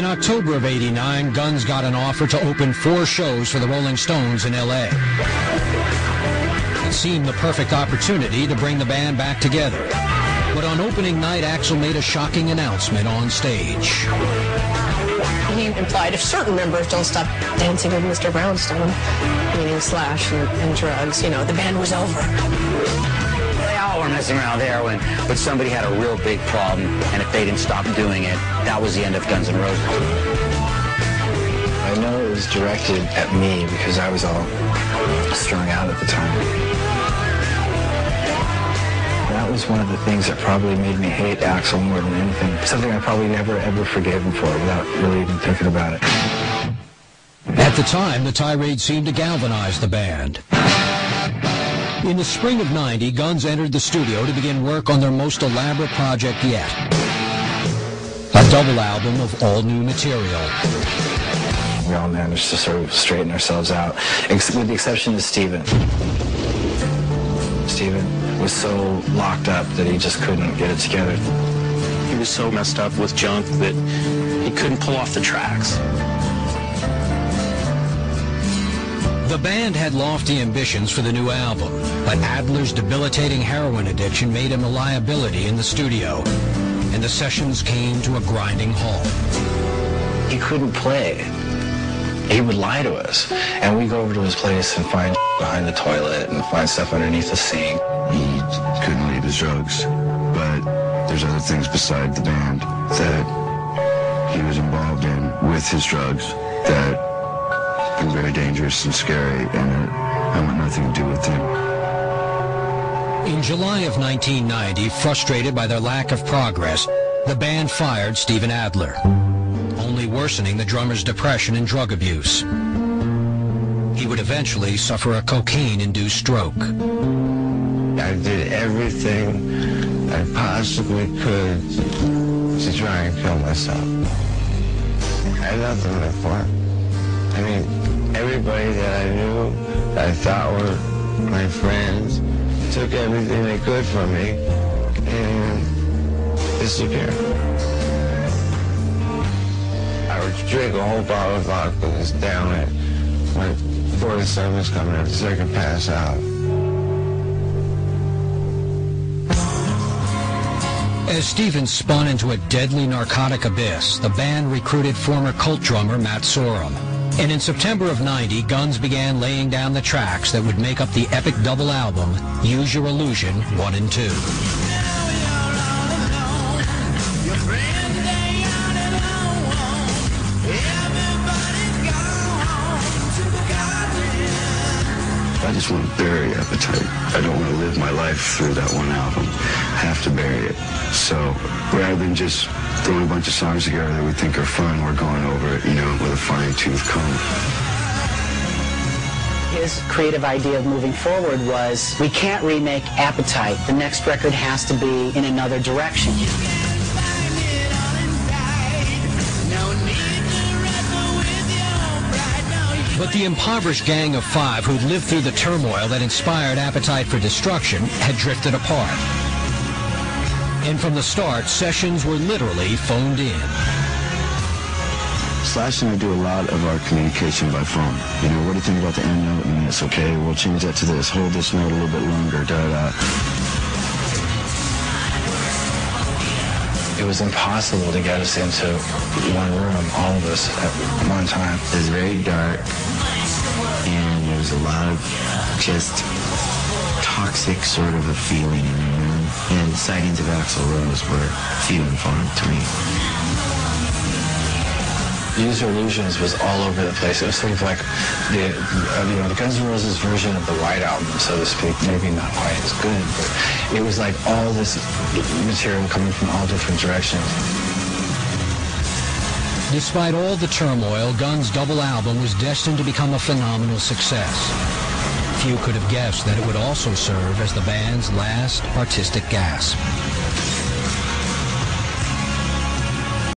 October of '89, Guns got an offer to open 4 shows for the Rolling Stones in L.A. It seemed the perfect opportunity to bring the band back together. But on opening night, Axl made a shocking announcement on stage. He implied if certain members don't stop dancing with Mr. Brownstone, meaning Slash and drugs, you know, the band was over. They all were messing around with heroin, but somebody had a real big problem, and if they didn't stop doing it, that was the end of Guns N' Roses. I know it was directed at me because I was all strung out at the time. That was one of the things that probably made me hate Axl more than anything. Something I probably never, ever forgave him for without really even thinking about it. At the time, the tirade seemed to galvanize the band. In the spring of '90, Guns entered the studio to begin work on their most elaborate project yet. A double album of all new material. We all managed to sort of straighten ourselves out, with the exception of Steven. Steven was so locked up that he just couldn't get it together. He was so messed up with junk that he couldn't pull off the tracks. The band had lofty ambitions for the new album, but Adler's debilitating heroin addiction made him a liability in the studio, and the sessions came to a grinding halt. He couldn't play. He would lie to us, and we'd go over to his place and find behind the toilet and find stuff underneath the sink. He couldn't leave his drugs, but there's other things beside the band that he was involved in with his drugs that are very dangerous and scary, and I want nothing to do with them. In July of 1990, frustrated by their lack of progress, the band fired Steven Adler, only worsening the drummer's depression and drug abuse. He would eventually suffer a cocaine-induced stroke. I did everything I possibly could to try and kill myself. I had nothing to live for. I mean, everybody that I knew, that I thought were my friends, took everything they could from me and disappeared. I would drink a whole bottle of vodka, just down it. When before the sun was coming up, so I could pass out. As Steven spun into a deadly narcotic abyss, the band recruited former Cult drummer Matt Sorum. And in September of '90, Guns began laying down the tracks that would make up the epic double album, Use Your Illusion 1 and 2. I just want to bury Appetite. I don't want to live my life through that one album. I have to bury it. So rather than just throwing a bunch of songs together that we think are fun, we're going over it, you know, with a fine-tooth comb. His creative idea of moving forward was, we can't remake Appetite. The next record has to be in another direction. But the impoverished gang of 5 who'd lived through the turmoil that inspired Appetite for Destruction had drifted apart. And from the start, sessions were literally phoned in. Slash and I do a lot of our communication by phone. You know, what do you think about the end note? And it's okay, we'll change that to this. Hold this note a little bit longer, da-da. It was impossible to get us into one room, all of us, at one time. It was very dark, and there was a lot of just toxic sort of a feeling in the room. And the sightings of Axl Rose were few and far between. Use Your Illusions was all over the place. It was sort of like the Guns N' Roses version of the White Album, so to speak. Maybe not quite as good, but it was like all this material coming from all different directions. Despite all the turmoil, Guns' double album was destined to become a phenomenal success. Few could have guessed that it would also serve as the band's last artistic gasp.